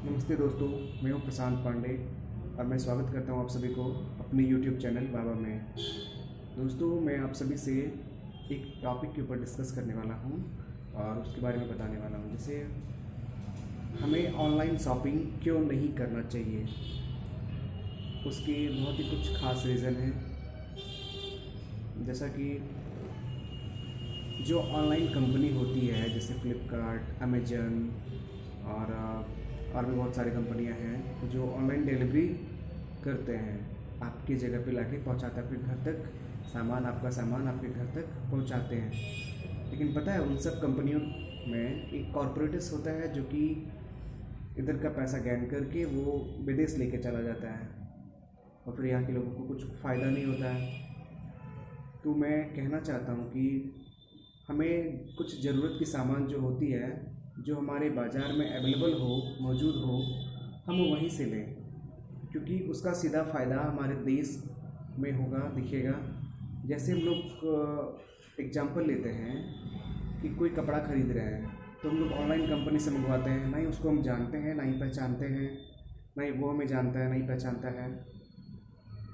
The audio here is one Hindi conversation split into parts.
नमस्ते दोस्तों, मैं हूं प्रशांत पांडे और मैं स्वागत करता हूं आप सभी को अपने YouTube चैनल बाबा में। दोस्तों, मैं आप सभी से एक टॉपिक के ऊपर डिस्कस करने वाला हूं और उसके बारे में बताने वाला हूं। जैसे हमें ऑनलाइन शॉपिंग क्यों नहीं करना चाहिए, उसके बहुत ही कुछ खास रीज़न हैं। जैसा कि जो ऑनलाइन कंपनी होती है जैसे फ्लिपकार्ट, अमेजन और भी बहुत सारी कंपनियां हैं जो ऑनलाइन डिलीवरी करते हैं, आपकी जगह पे लाके पहुंचाते हैं, आपके घर तक आपका सामान आपके घर तक पहुंचाते हैं। लेकिन पता है उन सब कंपनियों में एक कॉरपोरेट्स होता है जो कि इधर का पैसा गेन करके वो विदेश लेके चला जाता है और फिर यहाँ के लोगों को कुछ फ़ायदा नहीं होता है। तो मैं कहना चाहता हूँ कि हमें कुछ ज़रूरत की सामान जो होती है, जो हमारे बाज़ार में अवेलेबल हो, मौजूद हो, हम वहीं से लें, क्योंकि उसका सीधा फ़ायदा हमारे देश में होगा, दिखेगा। जैसे हम लोग एग्जांपल लेते हैं कि कोई कपड़ा ख़रीद रहे हैं तो हम लोग ऑनलाइन कंपनी से मंगवाते हैं, ना ही उसको हम जानते हैं, ना ही पहचानते हैं, ना ही वो हमें जानता है, ना ही पहचानता है,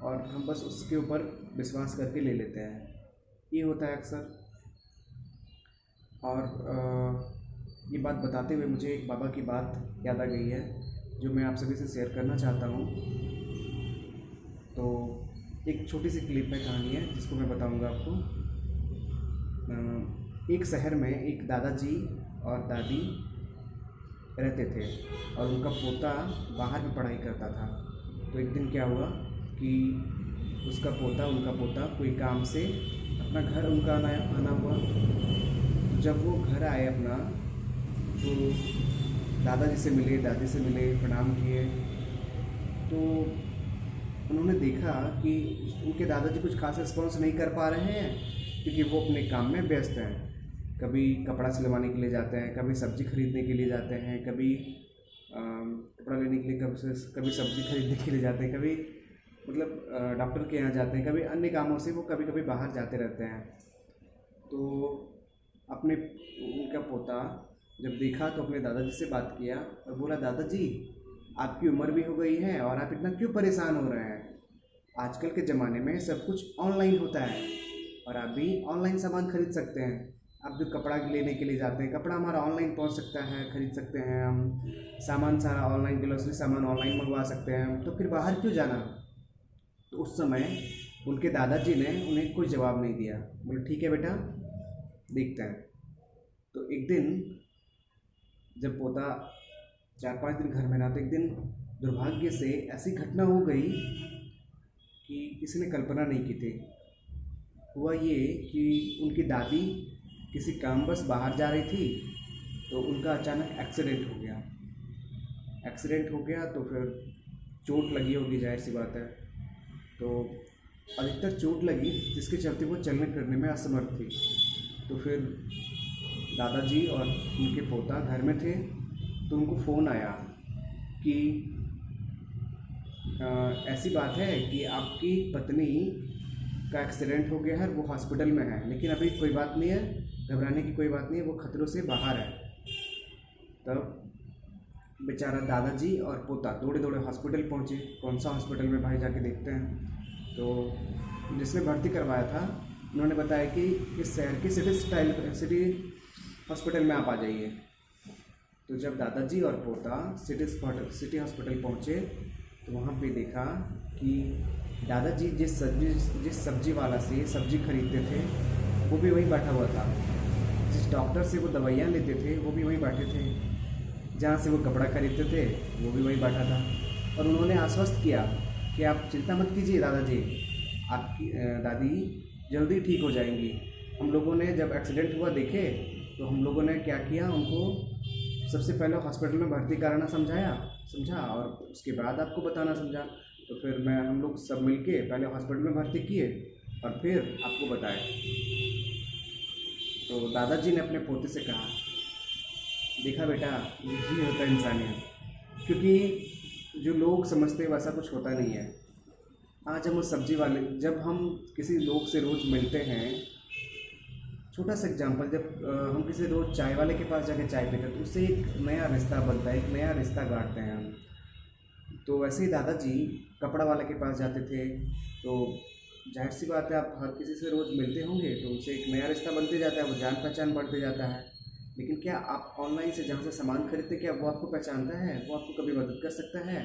और हम बस उसके ऊपर विश्वास करके ले लेते हैं। ये होता है अक्सर। और ये बात बताते हुए मुझे एक बाबा की बात याद आ गई है जो मैं आप सभी से शेयर करना चाहता हूँ। तो एक छोटी सी क्लिप है, कहानी है जिसको मैं बताऊँगा आपको। एक शहर में एक दादाजी और दादी रहते थे और उनका पोता बाहर में पढ़ाई करता था। तो एक दिन क्या हुआ कि उनका पोता कोई काम से अपना घर उनका आना हुआ। जब वो घर आए अपना, तो दादाजी से मिले, दादी से मिले, प्रणाम किए। तो उन्होंने देखा कि उनके दादाजी कुछ खास रिस्पॉन्स नहीं कर पा रहे हैं क्योंकि वो अपने काम में व्यस्त हैं। कभी कपड़ा सिलवाने के लिए जाते हैं, कभी सब्ज़ी खरीदने के लिए जाते हैं, कभी कपड़ा लेने के लिए, कभी सब्ज़ी खरीदने के लिए जाते हैं, कभी मतलब डॉक्टर के यहाँ जाते हैं, कभी अन्य कामों से वो कभी कभी बाहर जाते रहते हैं। तो उनका पोता जब देखा तो अपने दादाजी से बात किया और बोला, दादाजी आपकी उम्र भी हो गई है और आप इतना क्यों परेशान हो रहे हैं? आजकल के ज़माने में सब कुछ ऑनलाइन होता है और आप भी ऑनलाइन सामान खरीद सकते हैं। आप जो कपड़ा लेने के लिए जाते हैं, कपड़ा हमारा ऑनलाइन पहुंच सकता है, खरीद सकते हैं हम। सामान सारा ऑनलाइन, ग्रोसरी सामान ऑनलाइन मंगवा सकते हैं, तो फिर बाहर क्यों जाना? तो उस समय उनके दादाजी ने उन्हें कोई जवाब नहीं दिया। बोले, ठीक है बेटा, देखते हैं। तो एक दिन जब पोता 4-5 दिन घर में रहा तो एक दिन दुर्भाग्य से ऐसी घटना हो गई कि किसी ने कल्पना नहीं की थी। हुआ ये कि उनकी दादी किसी कामवश बाहर जा रही थी तो उनका अचानक एक्सीडेंट हो गया। तो फिर चोट लगी होगी, जाहिर सी बात है। तो अधिकतर चोट लगी जिसके चलते वो चलने फिरने में असमर्थ थी। तो फिर दादाजी और उनके पोता घर में थे तो उनको फ़ोन आया कि ऐसी बात है कि आपकी पत्नी का एक्सीडेंट हो गया है, वो हॉस्पिटल में है, लेकिन अभी कोई बात नहीं है, घबराने की कोई बात नहीं है, वो खतरों से बाहर है। तब बेचारा दादाजी और पोता दौड़े दौड़े हॉस्पिटल पहुँचे। कौन सा हॉस्पिटल में भाई, जाके देखते हैं। तो जिसने भर्ती करवाया था उन्होंने बताया कि इस शहर की सिटी हॉस्पिटल में आप आ जाइए। तो जब दादाजी और पोता सिटी हॉस्पिटल पहुँचे तो वहाँ पे देखा कि दादाजी जिस सब्जी वाला से सब्जी खरीदते थे वो भी वहीं बैठा हुआ था, जिस डॉक्टर से वो दवाइयाँ लेते थे वो भी वहीं बैठे थे, जहाँ से वो कपड़ा खरीदते थे वो भी वहीं बैठा था। और उन्होंने आश्वस्त किया कि आप चिंता मत कीजिए दादाजी, आपकी दादी जल्दी ठीक हो जाएंगी। हम लोगों ने जब एक्सीडेंट हुआ देखे तो हम लोगों ने क्या किया, उनको सबसे पहले हॉस्पिटल में भर्ती कराना समझा और उसके बाद आपको बताना समझा। तो फिर हम लोग सब मिलके पहले हॉस्पिटल में भर्ती किए और फिर आपको बताए। तो दादाजी ने अपने पोते से कहा, देखा बेटा, यही होता है इंसानियत, क्योंकि जो लोग समझते हैं वैसा कुछ होता नहीं है। आज हम उस सब्जी वाले, जब हम किसी लोग से रोज़ मिलते हैं छोटा सा एग्जांपल, जब हम किसी रोज़ चाय वाले के पास जाके चाय पीते हैं तो उससे एक नया रिश्ता बनता है, एक नया रिश्ता गाड़ते हैं हम। तो वैसे ही दादाजी कपड़ा वाले के पास जाते थे, तो जाहिर सी बात है आप हर किसी से रोज़ मिलते होंगे तो उनसे एक नया रिश्ता बनते जाता है, वो जान पहचान बढ़ते जाता है। लेकिन क्या आप ऑनलाइन से जहाँ से सामान खरीदते, क्या वो आपको पहचानता है? वो आपको कभी मदद कर सकता है?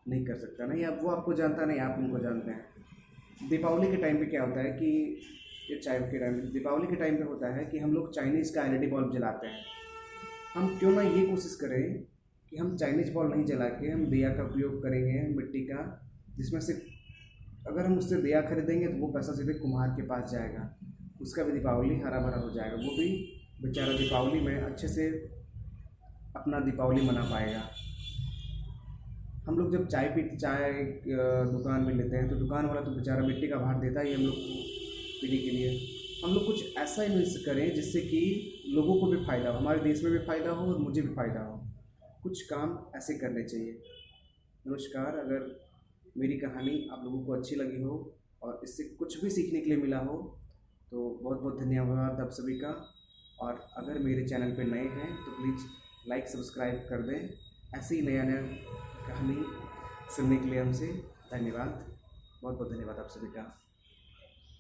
नहीं कर सकता। नहीं, अब वो आपको जानता, नहीं आप उनको जानते हैं। दीपावली के टाइम पे क्या होता है कि ये चाय के टाइम दीपावली के टाइम पे होता है कि हम लोग चाइनीज़ का एलईडी बल्ब जलाते हैं। हम क्यों ना ये कोशिश करें कि हम चाइनीज़ बल्ब नहीं जला के हम दिया का उपयोग करेंगे, मिट्टी का, जिसमें से अगर हम उससे दिया खरीदेंगे तो वो पैसा सीधे कुम्हार के पास जाएगा, उसका भी दीपावली हरा भरा हो जाएगा, वो भी बेचारा दीपावली में अच्छे से अपना दीपावली मना पाएगा। हम लोग जब चाय दुकान में लेते हैं तो दुकान वाला तो बेचारा मिट्टी का भार देता ही हम लोग को पीने के लिए। हम लोग कुछ ऐसा इन्वेस्ट करें जिससे कि लोगों को भी फ़ायदा हो, हमारे देश में भी फ़ायदा हो और मुझे भी फ़ायदा हो। कुछ काम ऐसे करने चाहिए। नमस्कार, अगर मेरी कहानी आप लोगों को अच्छी लगी हो और इससे कुछ भी सीखने के लिए मिला हो तो बहुत बहुत धन्यवाद आप सभी का। और अगर मेरे चैनल पे नए हैं तो प्लीज़ लाइक सब्सक्राइब कर दें। ऐसे ही नया नया कहानी सुनने के लिए हमसे धन्यवाद, बहुत बहुत धन्यवाद आप सभी का।